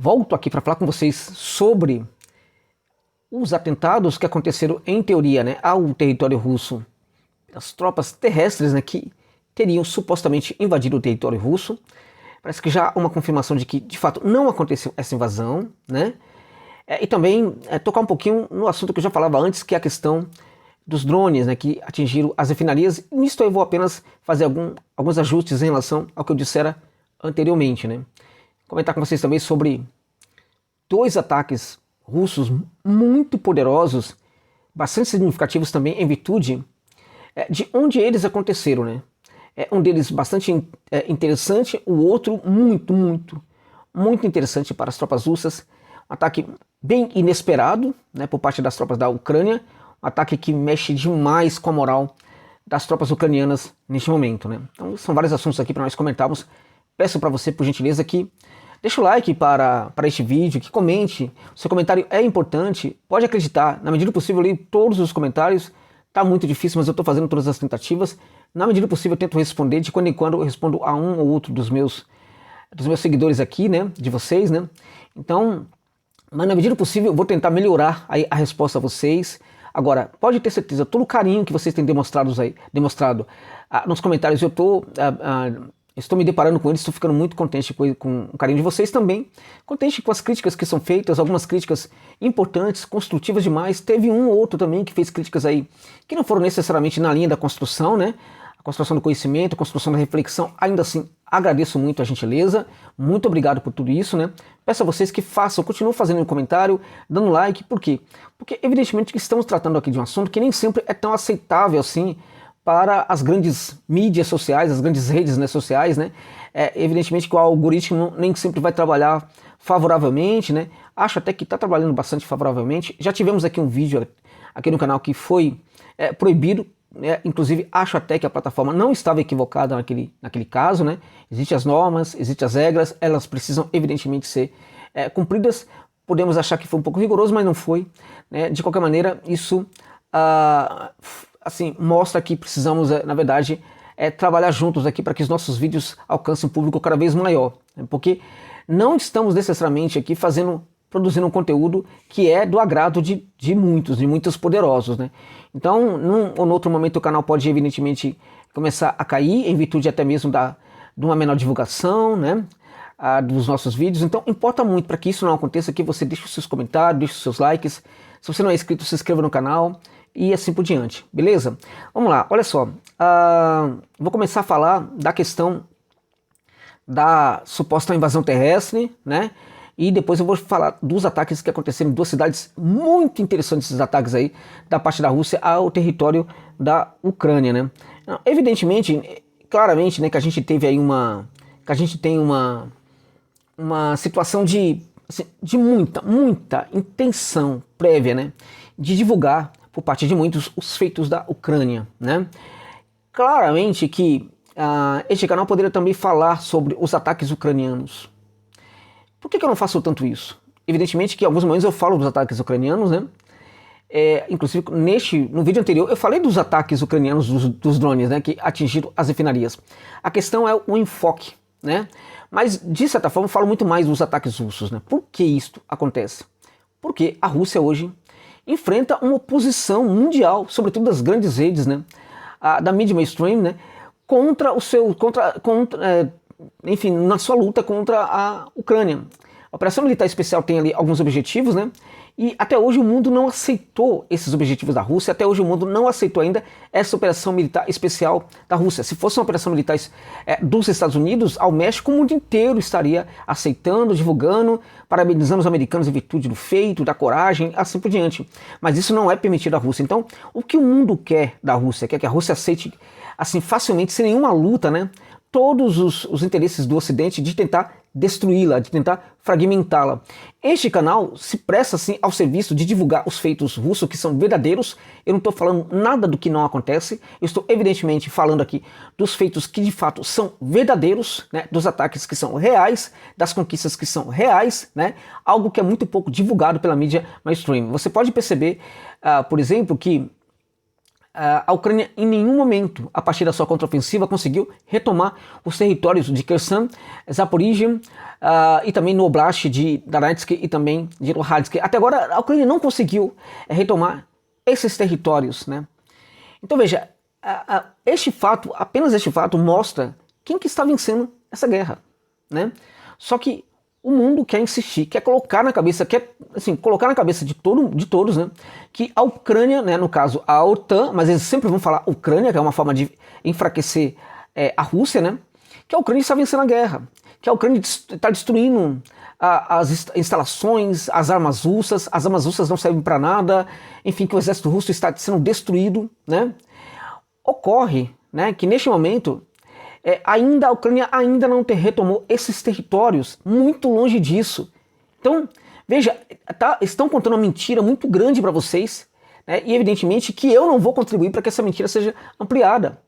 Volto aqui para falar com vocês sobre os atentados que aconteceram, em teoria, né, ao território russo, as tropas terrestres, né, que teriam supostamente invadido o território russo. Parece que já há uma confirmação de que, de fato, não aconteceu essa invasão, né? E também tocar um pouquinho no assunto que eu já falava antes, que é a questão dos drones, né, que atingiram as refinarias. E nisso eu vou apenas fazer alguns ajustes em relação ao que eu dissera anteriormente, né? Comentar com vocês também sobre dois ataques russos muito poderosos, bastante significativos também em virtude de onde eles aconteceram, né? Um deles bastante interessante, o outro muito interessante para as tropas russas. Um ataque bem inesperado, né, por parte das tropas da Ucrânia, um ataque que mexe demais com a moral das tropas ucranianas neste momento, né? Então são vários assuntos aqui para nós comentarmos. Peço para você, por gentileza, que deixe o like para este vídeo, que comente. O seu comentário é importante. Pode acreditar, na medida do possível eu leio todos os comentários. Tá muito difícil, mas eu estou fazendo todas as tentativas. Na medida do possível eu tento responder. De quando em quando eu respondo a um ou outro dos meus seguidores aqui, né? De vocês, né? Então, mas na medida do possível eu vou tentar melhorar aí a resposta a vocês. Agora, pode ter certeza, todo o carinho que vocês têm demonstrado nos comentários, eu estou me deparando com eles, estou ficando muito contente com o carinho de vocês também, contente com as críticas que são feitas, algumas críticas importantes, construtivas demais. Teve um ou outro também que fez críticas aí que não foram necessariamente na linha da construção, né? A construção do conhecimento, a construção da reflexão. Ainda assim, agradeço muito a gentileza, muito obrigado por tudo isso, né? Peço a vocês que continuem fazendo um comentário, dando like. Por quê? Porque evidentemente que estamos tratando aqui de um assunto que nem sempre é tão aceitável assim para as grandes mídias sociais, as grandes redes, né, sociais, né? Evidentemente que o algoritmo nem sempre vai trabalhar favoravelmente, né? Acho até que está trabalhando bastante favoravelmente. Já tivemos aqui um vídeo aqui no canal que foi proibido. Inclusive acho até que a plataforma não estava equivocada naquele caso, né? Existem as normas, existem as regras, elas precisam evidentemente ser cumpridas. Podemos achar que foi um pouco rigoroso, mas não foi, né? De qualquer maneira, isso assim, mostra que precisamos, na verdade, trabalhar juntos aqui para que os nossos vídeos alcancem um público cada vez maior, né? Porque não estamos necessariamente aqui produzindo um conteúdo que é do agrado de muitos poderosos, né? Então, num ou no outro momento o canal pode evidentemente começar a cair, em virtude até mesmo de uma menor divulgação, né, dos nossos vídeos. Então importa muito para que isso não aconteça que você deixe os seus comentários, deixe os seus likes. Se você não é inscrito, se inscreva no canal e assim por diante, beleza? Vamos lá, olha só, vou começar a falar da questão da suposta invasão terrestre, né? E depois eu vou falar dos ataques que aconteceram em duas cidades muito interessantes, esses ataques aí da parte da Rússia ao território da Ucrânia, né? Evidentemente, claramente, né, que a gente teve aí uma situação de muita intenção prévia, né, de divulgar por parte de muitos os feitos da Ucrânia, né? Claramente que este canal poderia também falar sobre os ataques ucranianos. Por que eu não faço tanto isso? Evidentemente que em alguns momentos eu falo dos ataques ucranianos, né? Inclusive no vídeo anterior eu falei dos ataques ucranianos dos drones, né, que atingiram as refinarias. A questão é o enfoque, né? Mas de certa forma eu falo muito mais dos ataques russos, né? Por que isto acontece? Porque a Rússia hoje enfrenta uma oposição mundial, sobretudo das grandes redes, né, da mídia mainstream, né, enfim, na sua luta contra a Ucrânia. A Operação Militar Especial tem ali alguns objetivos, né? E até hoje o mundo não aceitou esses objetivos da Rússia, até hoje o mundo não aceitou ainda essa Operação Militar Especial da Rússia. Se fosse uma Operação Militar dos Estados Unidos ao México, o mundo inteiro estaria aceitando, divulgando, parabenizando os americanos em virtude do feito, da coragem, assim por diante. Mas isso não é permitido à Rússia. Então, o que o mundo quer da Rússia? Quer que a Rússia aceite assim facilmente, sem nenhuma luta, né, todos os interesses do Ocidente de tentar destruí-la, de tentar fragmentá-la. Este canal se presta assim ao serviço de divulgar os feitos russos que são verdadeiros. Eu não estou falando nada do que não acontece, eu estou evidentemente falando aqui dos feitos que de fato são verdadeiros, né, dos ataques que são reais, das conquistas que são reais, né, algo que é muito pouco divulgado pela mídia mainstream. Você pode perceber, por exemplo, que a Ucrânia em nenhum momento, a partir da sua contraofensiva, conseguiu retomar os territórios de Kherson, Zaporizhia e também no Oblast de Donetsk e também de Luhansk. Até agora a Ucrânia não conseguiu retomar esses territórios, né? Então veja, este fato, apenas este fato mostra quem que está vencendo essa guerra, né? Só que o mundo quer insistir, quer colocar na cabeça, quer assim, colocar na cabeça de todos, né, que a Ucrânia, né, no caso a OTAN, mas eles sempre vão falar Ucrânia, que é uma forma de enfraquecer a Rússia, né, que a Ucrânia está vencendo a guerra, que a Ucrânia está destruindo as instalações, as armas russas não servem para nada, enfim, que o exército russo está sendo destruído, né. Ocorre, né, que neste momento ainda a Ucrânia ainda não retomou esses territórios, muito longe disso. Então, veja, estão contando uma mentira muito grande para vocês, né, e evidentemente que eu não vou contribuir para que essa mentira seja ampliada.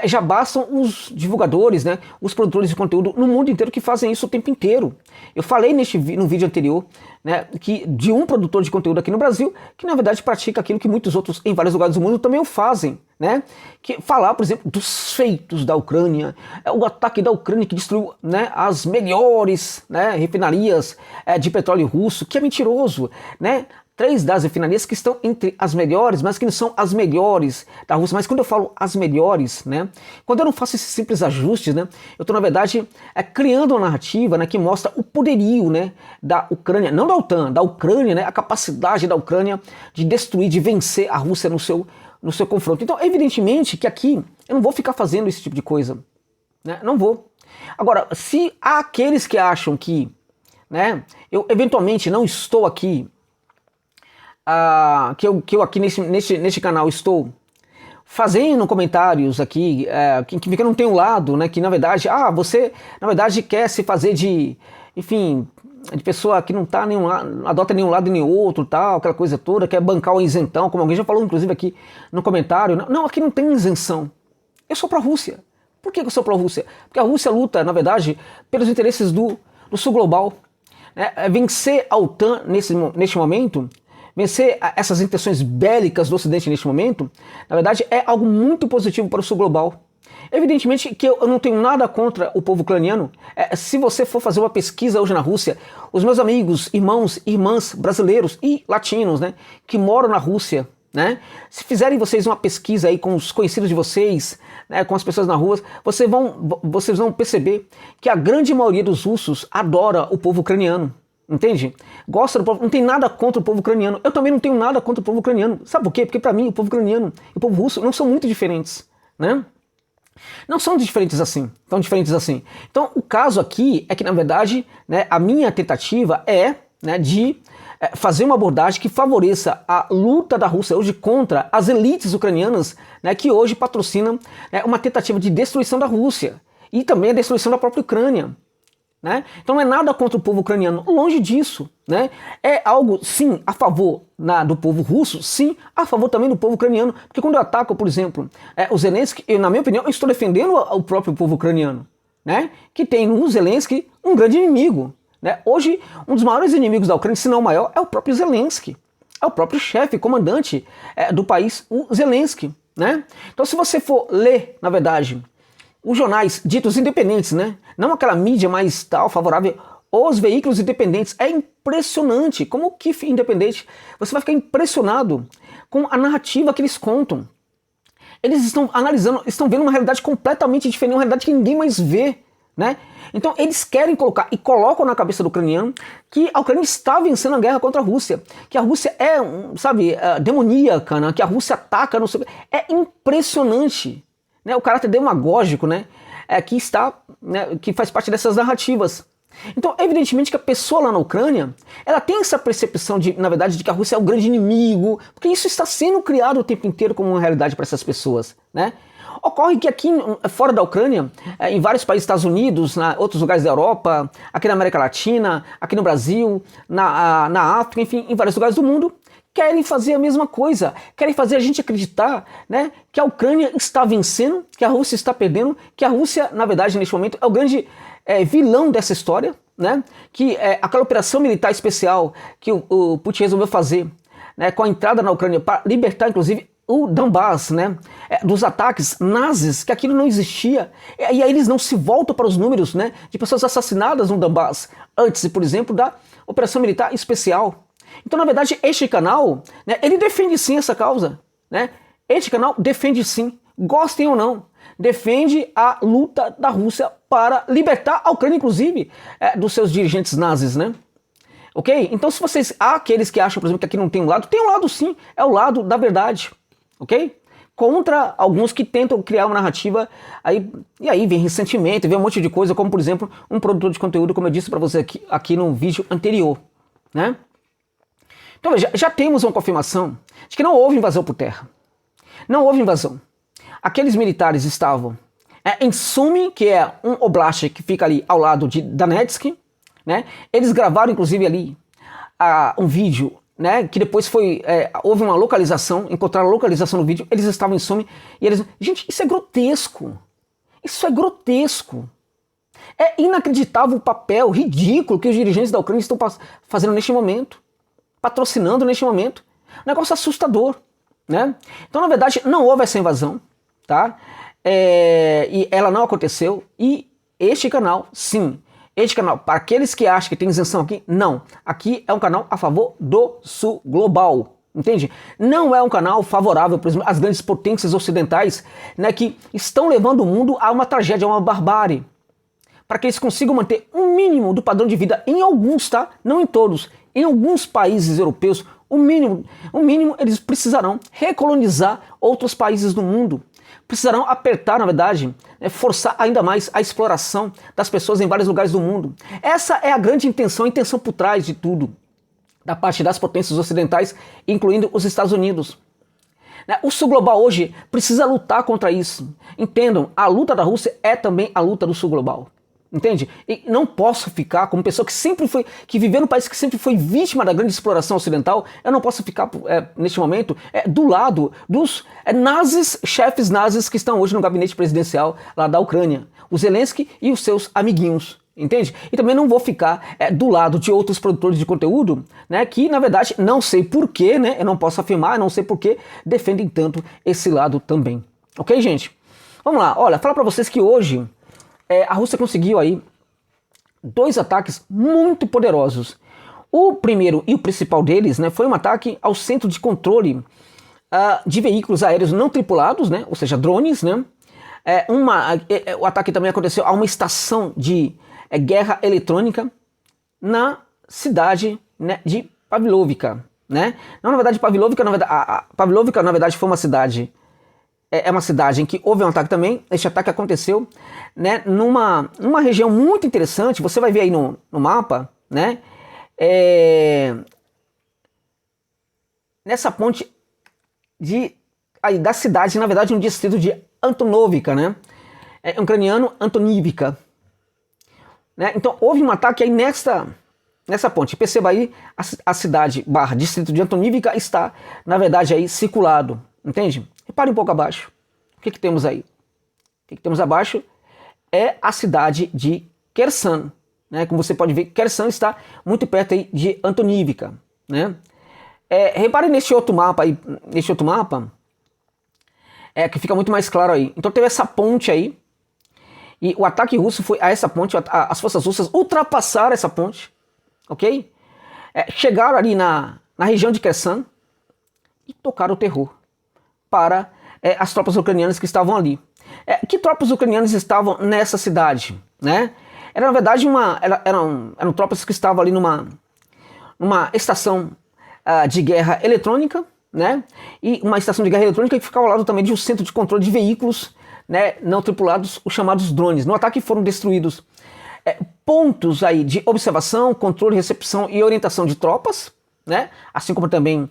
Já bastam os divulgadores, né, os produtores de conteúdo no mundo inteiro que fazem isso o tempo inteiro. Eu falei no vídeo anterior, né, de um produtor de conteúdo aqui no Brasil que na verdade pratica aquilo que muitos outros em vários lugares do mundo também o fazem, né, que falar, por exemplo, dos feitos da Ucrânia, o ataque da Ucrânia que destruiu, né, as melhores, né, refinarias de petróleo russo, que é mentiroso, né. 3 das refinarias que estão entre as melhores, mas que não são as melhores da Rússia. Mas quando eu falo as melhores, né, quando eu não faço esses simples ajustes, né, eu estou, na verdade, criando uma narrativa, né, que mostra o poderio, né, da Ucrânia, não da OTAN, da Ucrânia, né, a capacidade da Ucrânia de destruir, de vencer a Rússia no seu confronto. Então, evidentemente que aqui eu não vou ficar fazendo esse tipo de coisa, né, não vou. Agora, se há aqueles que acham que, né, eu eventualmente não estou aqui, que eu aqui neste canal estou fazendo comentários aqui, que eu não tenho um lado, né, que na verdade, você na verdade quer se fazer de, enfim, de pessoa que não tá adota nenhum lado nem outro, tal, aquela coisa toda, quer bancar o isentão, como alguém já falou inclusive aqui no comentário. Não, aqui não tem isenção. Eu sou pró-Rússia. Por que eu sou pró-Rússia? Porque a Rússia luta, na verdade, pelos interesses do sul global, né? Vencer a OTAN neste momento, vencer essas intenções bélicas do Ocidente neste momento, na verdade é algo muito positivo para o sul global. Evidentemente que eu não tenho nada contra o povo ucraniano. Se você for fazer uma pesquisa hoje na Rússia, os meus amigos, irmãos e irmãs brasileiros e latinos, né, que moram na Rússia, né, se fizerem vocês uma pesquisa aí com os conhecidos de vocês, né, com as pessoas na rua, vocês vão perceber que a grande maioria dos russos adora o povo ucraniano. Entende? Gosta do povo, não tem nada contra o povo ucraniano. Eu também não tenho nada contra o povo ucraniano. Sabe por quê? Porque para mim o povo ucraniano e o povo russo não são muito diferentes, né? Não são diferentes assim, tão diferentes assim. Então o caso aqui é que na verdade, né, a minha tentativa né, de fazer uma abordagem que favoreça a luta da Rússia hoje contra as elites ucranianas, né, que hoje patrocinam, né, uma tentativa de destruição da Rússia e também a destruição da própria Ucrânia. Né? Então não é nada contra o povo ucraniano, longe disso, né? É algo sim a favor do povo russo, sim a favor também do povo ucraniano, porque quando eu ataco, por exemplo, o Zelensky, na minha opinião, eu estou defendendo o próprio povo ucraniano, né? Que tem no Zelensky um grande inimigo, né? Hoje, um dos maiores inimigos da Ucrânia, se não o maior, é o próprio Zelensky, é o próprio chefe, comandante do país, o Zelensky, né? Então se você for ler, na verdade, os jornais ditos independentes, né? Não aquela mídia mais tal, favorável, os veículos independentes. É impressionante como o Kiev independente. Você vai ficar impressionado com a narrativa que eles contam. Eles estão analisando, estão vendo uma realidade completamente diferente, uma realidade que ninguém mais vê, né? Então eles querem colocar e colocam na cabeça do ucraniano que a Ucrânia está vencendo a guerra contra a Rússia, que a Rússia é, sabe, demoníaca, né? Que a Rússia ataca, não sei. É impressionante. Né, o caráter demagógico, né, que faz parte dessas narrativas. Então, evidentemente que a pessoa lá na Ucrânia, ela tem essa percepção na verdade, de que a Rússia é o grande inimigo, porque isso está sendo criado o tempo inteiro como uma realidade para essas pessoas, né? Ocorre que aqui, fora da Ucrânia, em vários países, Estados Unidos, outros lugares da Europa, aqui na América Latina, aqui no Brasil, na África, enfim, em vários lugares do mundo, querem fazer a mesma coisa, querem fazer a gente acreditar, né, que a Ucrânia está vencendo, que a Rússia está perdendo, que a Rússia, na verdade, neste momento, é o grande vilão dessa história, né, que aquela operação militar especial que o Putin resolveu fazer, né, com a entrada na Ucrânia para libertar, inclusive, o Donbass, né, dos ataques nazis, que aquilo não existia, e aí eles não se voltam para os números, né, de pessoas assassinadas no Donbass, antes, por exemplo, da Operação Militar Especial. Então, na verdade, este canal, né, ele defende sim essa causa, né, este canal defende sim, gostem ou não, defende a luta da Rússia para libertar a Ucrânia, inclusive, dos seus dirigentes nazis, né. Ok? Então, se vocês, há aqueles que acham, por exemplo, que aqui não tem um lado sim, é o lado da verdade, ok? Contra alguns que tentam criar uma narrativa, e aí vem ressentimento, vem um monte de coisa, como por exemplo, um produtor de conteúdo, como eu disse para você aqui no vídeo anterior, né? Então, já temos uma confirmação de que não houve invasão por terra. Não houve invasão. Aqueles militares estavam em Sumy, que é um oblast que fica ali ao lado de Donetsk, né? Eles gravaram inclusive ali um vídeo, né, que depois houve uma localização, encontraram a localização no vídeo, eles estavam em Sumy e eles... Gente, isso é grotesco. Isso é grotesco. É inacreditável o papel ridículo que os dirigentes da Ucrânia estão fazendo neste momento, patrocinando neste momento. Um negócio assustador, né? Então, na verdade, não houve essa invasão, tá? E ela não aconteceu, e este canal, sim, este canal, para aqueles que acham que tem isenção aqui, não. Aqui é um canal a favor do Sul Global, entende? Não é um canal favorável, por exemplo, às grandes potências ocidentais, né, que estão levando o mundo a uma tragédia, a uma barbárie. Para que eles consigam manter um mínimo do padrão de vida em alguns, tá? Não em todos. Em alguns países europeus, o mínimo eles precisarão recolonizar outros países do mundo. Precisarão apertar, na verdade, forçar ainda mais a exploração das pessoas em vários lugares do mundo. Essa é a grande intenção, a intenção por trás de tudo, da parte das potências ocidentais, incluindo os Estados Unidos. O Sul Global hoje precisa lutar contra isso. Entendam, a luta da Rússia é também a luta do Sul Global. Entende? E não posso ficar como pessoa que viveu num país que sempre foi vítima da grande exploração ocidental, eu não posso ficar, neste momento, do lado dos chefes nazis que estão hoje no gabinete presidencial lá da Ucrânia, o Zelensky e os seus amiguinhos, entende? E também não vou ficar do lado de outros produtores de conteúdo, né, que na verdade não sei porquê, né, eu não posso afirmar, não sei porquê, defendem tanto esse lado também. Ok, gente? Vamos lá, olha, falar pra vocês que hoje a Rússia conseguiu aí 2 ataques muito poderosos. O primeiro e o principal deles, né, foi um ataque ao centro de controle de veículos aéreos não tripulados, né, ou seja, drones, né. O ataque também aconteceu a uma estação de guerra eletrônica na cidade, né, de Pavlovka, né. Não, na verdade, Pavlovka, Pavlovka, na verdade, foi uma cidade... É uma cidade em que houve um ataque também. Este ataque aconteceu, né, numa região muito interessante. Você vai ver aí no mapa, né, nessa ponte da cidade, na verdade, no distrito de Antonovka, né, ucraniano Antonivka, né. Então houve um ataque aí nessa ponte. Perceba aí, a cidade / distrito de Antonivka está, na verdade, aí circulado, entende? Repare um pouco abaixo. O que temos aí? O que temos abaixo é a cidade de Kherson, né? Como você pode ver, Kherson está muito perto aí de Antonivka, né? Repare neste outro mapa aí, que fica muito mais claro aí. Então teve essa ponte aí, e o ataque russo foi a essa ponte. As forças russas ultrapassaram essa ponte, ok? Chegaram ali na região de Kherson e tocaram o terror para as tropas ucranianas que estavam ali. Que tropas ucranianas estavam nessa cidade, né? Era, na verdade, eram tropas que estavam ali numa estação de guerra eletrônica, né? E uma estação de guerra eletrônica que ficava ao lado também de um centro de controle de veículos, né, não tripulados, os chamados drones. No ataque foram destruídos pontos aí de observação, controle, recepção e orientação de tropas, né? Assim como também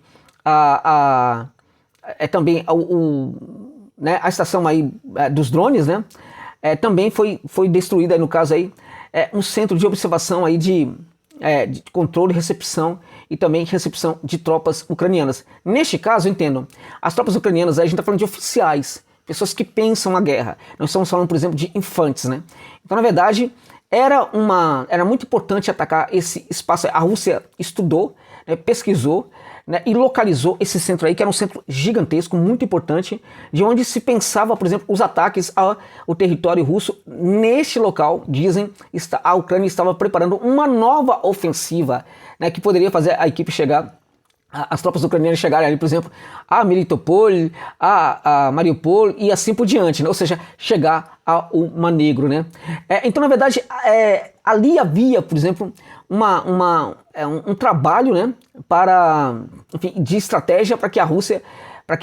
também né, a estação aí dos drones, né? Também foi destruída aí, no caso aí, um centro de observação aí de controle, recepção e também recepção de tropas ucranianas. Neste caso, entendam, as tropas ucranianas aí, a gente está falando de oficiais, pessoas que pensam a guerra. Nós estamos falando, por exemplo, de infantes, né? Então, na verdade, era muito importante atacar esse espaço. A Rússia estudou, né, pesquisou, né, e localizou esse centro aí, que era um centro gigantesco, muito importante, de onde se pensava, por exemplo, os ataques ao território russo. Neste local, dizem, a Ucrânia estava preparando uma nova ofensiva, né, que poderia fazer a equipe chegar, as tropas ucranianas chegarem ali, por exemplo, a Melitopol, a Mariupol e assim por diante, né? Ou seja, chegar ao Mar Negro, né? Então, na verdade, ali havia, por exemplo, um trabalho, né, enfim, de estratégia para que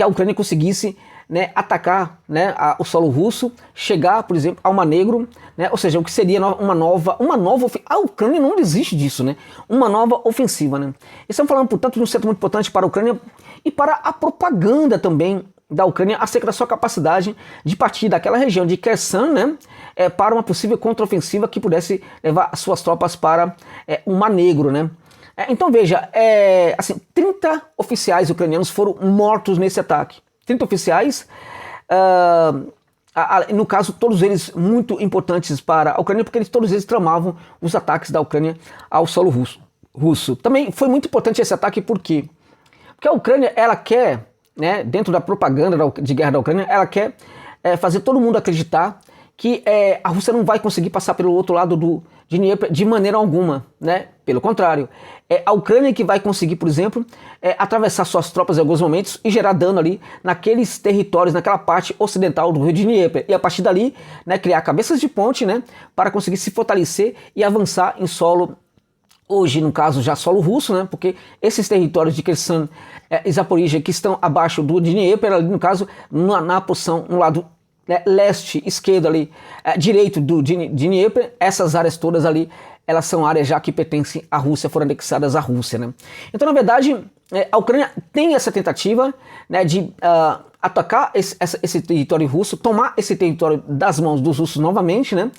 a Ucrânia conseguisse, né, atacar, né, o solo russo, chegar, por exemplo, ao Mar Negro, né, ou seja, o que seria uma nova ofensiva. A Ucrânia não desiste disso, né, uma nova ofensiva, né. Estamos falando, portanto, de um centro muito importante para a Ucrânia e para a propaganda também da Ucrânia acerca da sua capacidade de partir daquela região de Kherson, né, para uma possível contraofensiva que pudesse levar as suas tropas para o Mar Negro, né. Então veja, assim, 30 oficiais ucranianos foram mortos nesse ataque. 30 oficiais, no caso, todos eles muito importantes para a Ucrânia, porque todos eles tramavam os ataques da Ucrânia ao solo russo. Também foi muito importante esse ataque, por quê? Porque a Ucrânia, ela quer, né, dentro da propaganda de guerra da Ucrânia, ela quer fazer todo mundo acreditar que a Rússia não vai conseguir passar pelo outro lado de Dnieper de maneira alguma, né? Pelo contrário, é a Ucrânia que vai conseguir, por exemplo, atravessar suas tropas em alguns momentos e gerar dano ali naqueles territórios, naquela parte ocidental do rio de Dnieper. E a partir dali, né, criar cabeças de ponte, né, para conseguir se fortalecer e avançar em solo, hoje, no caso, já solo russo, né, porque esses territórios de Kherson e Zaporizhia que estão abaixo do Dnieper, ali, no caso, na posição, no lado, né, leste, esquerdo ali, direito do Dnieper, essas áreas todas ali, elas são áreas já que pertencem à Rússia, foram anexadas à Rússia, né? Então, na verdade, a Ucrânia tem essa tentativa, né, de atacar esse território russo, tomar esse território das mãos dos russos novamente, né?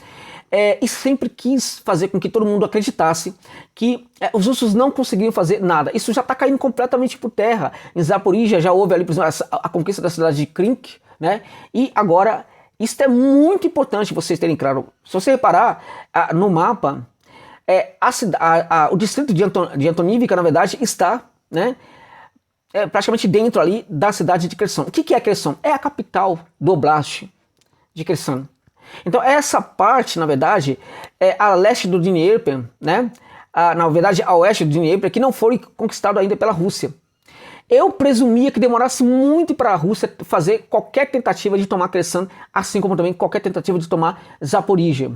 E sempre quis fazer com que todo mundo acreditasse que os russos não conseguiam fazer nada. Isso já está caindo completamente por terra. Em Zaporizhia já houve ali, por exemplo, a conquista da cidade de Krink, né? E agora, isso é muito importante vocês terem claro. Se você reparar no mapa, o distrito de Antonivka, na verdade, está, né, praticamente dentro ali da cidade de Kherson. O que é Kherson? É a capital do Oblast de Kherson. Então essa parte, na verdade, é a leste do Dnieper, né? Na verdade, a oeste do Dnieper, que não foi conquistado ainda pela Rússia. Eu presumia que demorasse muito para a Rússia fazer qualquer tentativa de tomar Kherson, assim como também qualquer tentativa de tomar Zaporizhia.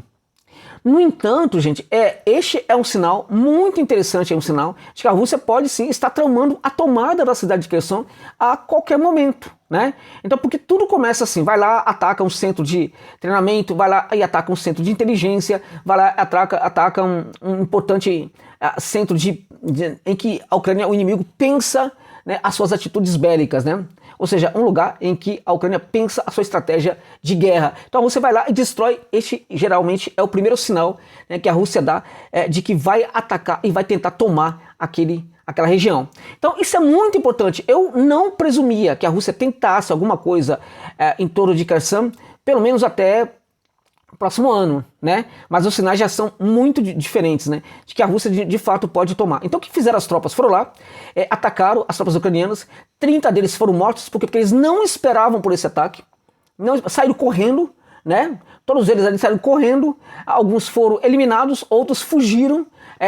No entanto, gente, este é um sinal muito interessante, é um sinal de que a Rússia pode sim estar tramando a tomada da cidade de Kherson a qualquer momento, né? Então, porque tudo começa assim, vai lá, ataca um centro de treinamento, vai lá e ataca um centro de inteligência, vai lá, ataca um importante centro em que a Ucrânia, o inimigo, pensa, né, as suas atitudes bélicas, né? Ou seja, um lugar em que a Ucrânia pensa a sua estratégia de guerra. Então você vai lá e destrói. Este geralmente é o primeiro sinal, né, que a Rússia dá de que vai atacar e vai tentar tomar aquela região. Então isso é muito importante. Eu não presumia que a Rússia tentasse alguma coisa em torno de Kherson, pelo menos até o próximo ano, né? Mas os sinais já são muito diferentes, né? De que a Rússia de fato pode tomar. Então o que fizeram as tropas? Foram lá, atacaram as tropas ucranianas, 30 deles foram mortos porque eles não esperavam por esse ataque, saíram correndo, né? Todos eles ali saíram correndo, alguns foram eliminados, outros fugiram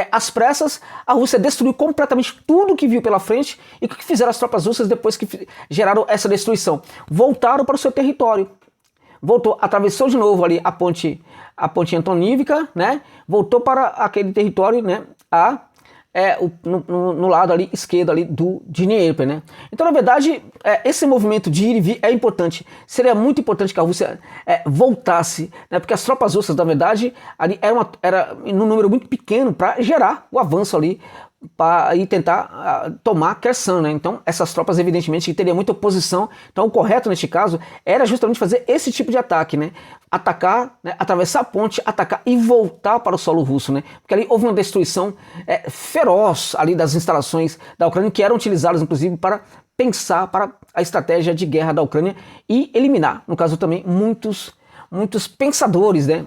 às pressas. A Rússia destruiu completamente tudo que viu pela frente. E o que fizeram as tropas russas depois que geraram essa destruição? Voltaram para o seu território. Voltou, atravessou de novo ali a ponte Antonivka, né? Voltou para aquele território, né? No lado ali esquerdo ali do Dnieper, né? Então, na verdade, esse movimento de ir e vir é importante. Seria muito importante que a Rússia voltasse, né? Porque as tropas russas, na verdade, ali era num número muito pequeno para gerar o avanço ali para ir tentar tomar Kherson, né? Então essas tropas evidentemente que teriam muita oposição. Então o correto neste caso era justamente fazer esse tipo de ataque, né? Atacar, né? Atravessar a ponte, atacar e voltar para o solo russo, né? Porque ali houve uma destruição feroz ali das instalações da Ucrânia que eram utilizadas inclusive para pensar para a estratégia de guerra da Ucrânia e eliminar, no caso também muitos pensadores, né?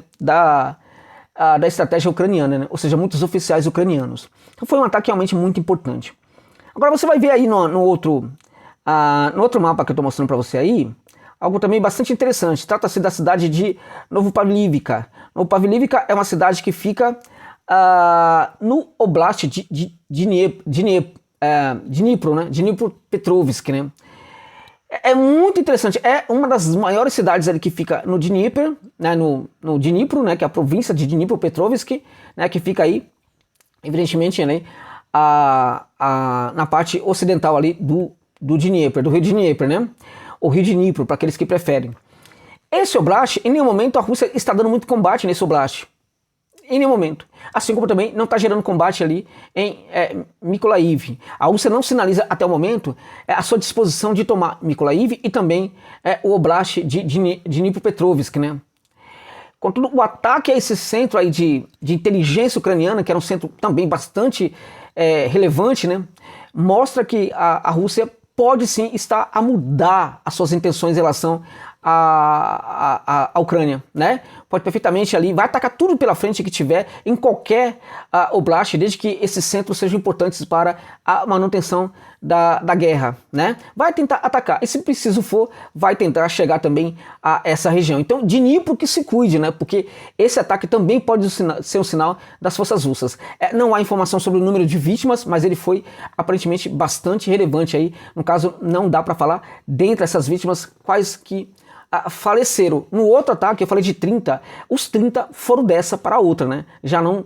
da estratégia ucraniana, né? Ou seja, muitos oficiais ucranianos. Então foi um ataque realmente muito importante. Agora você vai ver aí no outro mapa que eu estou mostrando para você aí, algo também bastante interessante. Trata-se da cidade de Novopavlivka. Novopavlivka é uma cidade que fica no Oblast de Dnipro, né? Dnipropetrovsk, né? É muito interessante. É uma das maiores cidades ali que fica no Dnipro, né? no Dnipro, né? Que é a província de Dnipropetrovsk, né? Que fica aí, evidentemente, né? Na parte ocidental ali do Dnieper, do rio Dnieper, né? O rio Dnipro, para aqueles que preferem. Esse Oblast, em nenhum momento a Rússia está dando muito combate nesse Oblast. Em nenhum momento. Assim como também não está gerando combate ali em Mykolaiv. A Rússia não sinaliza até o momento a sua disposição de tomar Mykolaiv e também o Oblast de Dnipropetrovsk, né? Contudo, o ataque a esse centro aí de inteligência ucraniana, que era um centro também bastante relevante, né? Mostra que a Rússia pode sim estar a mudar as suas intenções em relação à Ucrânia, né? Pode perfeitamente ali, vai atacar tudo pela frente que tiver, em qualquer oblast, desde que esses centros sejam importantes para a manutenção da guerra, né? Vai tentar atacar, e se preciso for, vai tentar chegar também a essa região. Então, Dnipro que se cuide, né? Porque esse ataque também pode ser um sinal das forças russas. Não há informação sobre o número de vítimas, mas ele foi aparentemente bastante relevante aí. No caso, não dá para falar dentre essas vítimas quais que faleceram. No outro ataque, eu falei de 30, os 30 foram dessa para a outra, né? Já não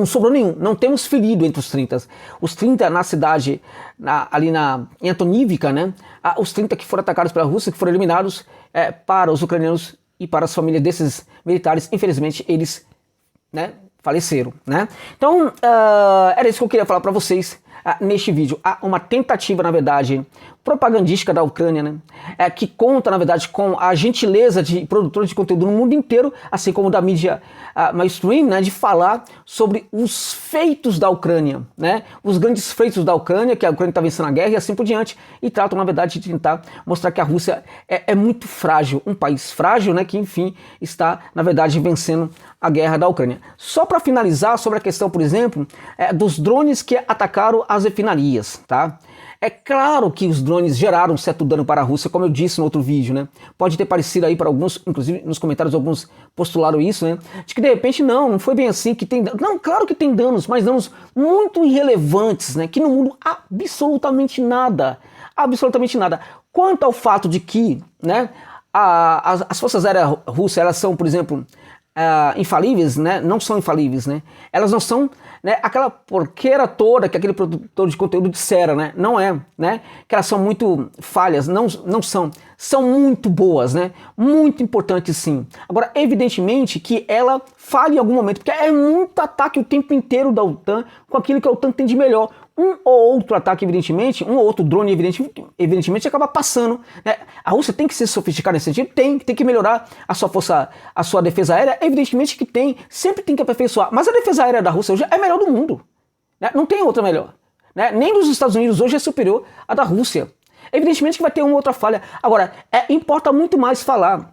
sobrou nenhum, não temos ferido entre os 30. Os 30 na cidade, ali em Antonivka, né? Os 30 que foram atacados pela Rússia, que foram eliminados para os ucranianos e para as famílias desses militares, infelizmente eles, né, faleceram, né? Então, era isso que eu queria falar para vocês neste vídeo. Há uma tentativa, na verdade, propagandística da Ucrânia, né? Que conta, na verdade, com a gentileza de produtores de conteúdo no mundo inteiro, assim como da mídia mainstream, né? De falar sobre os feitos da Ucrânia, né? Os grandes feitos da Ucrânia, que a Ucrânia está vencendo a guerra e assim por diante, e tratam, na verdade, de tentar mostrar que a Rússia é muito frágil, um país frágil, né? Que, enfim, está, na verdade, vencendo a guerra da Ucrânia. Só para finalizar sobre a questão, por exemplo, dos drones que atacaram as refinarias, tá? É claro que os drones geraram um certo dano para a Rússia, como eu disse no outro vídeo, né? Pode ter parecido aí para alguns, inclusive nos comentários alguns postularam isso, né? De que de repente não foi bem assim, que tem danos. Não, claro que tem danos, mas danos muito irrelevantes, né? Que não mudam absolutamente nada. Absolutamente nada. Quanto ao fato de que, né, as forças aéreas russas, elas são, por exemplo, infalíveis, né? Não são infalíveis, né? Elas não são, né, aquela porqueira toda que aquele produtor de conteúdo dissera, né? Não é, né? Que elas são muito falhas, não são. São muito boas, né? Muito importantes sim. Agora, evidentemente que ela falha em algum momento, porque é muito ataque o tempo inteiro da OTAN com aquilo que a OTAN tem de melhor. Um ou outro ataque, evidentemente, um ou outro drone, evidentemente, acaba passando, né? A Rússia tem que se sofisticar nesse sentido, tem que melhorar a sua força, a sua defesa aérea, evidentemente que sempre tem que aperfeiçoar. Mas a defesa aérea da Rússia hoje é a melhor do mundo, né? Não tem outra melhor, né? Nem dos Estados Unidos hoje é superior à da Rússia. Evidentemente que vai ter uma outra falha. Agora, importa muito mais falar,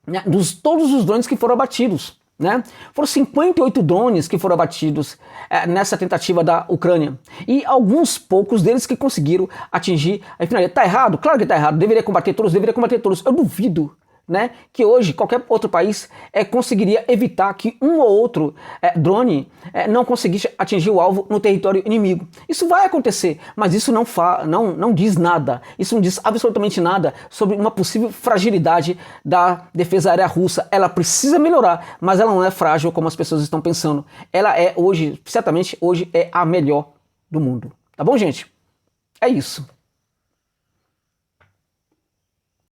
né, todos os drones que foram abatidos. Né? Foram 58 drones que foram abatidos nessa tentativa da Ucrânia. E alguns poucos deles que conseguiram atingir a refinaria. Tá errado? Claro que tá errado. Deveria combater todos. Eu duvido, né, que hoje qualquer outro país conseguiria evitar que um ou outro drone não conseguisse atingir o alvo no território inimigo. Isso vai acontecer, mas isso não diz nada. Isso não diz absolutamente nada sobre uma possível fragilidade da defesa aérea russa. Ela precisa melhorar, mas ela não é frágil como as pessoas estão pensando. Ela é hoje, certamente hoje, é a melhor do mundo. Tá bom, gente? É isso.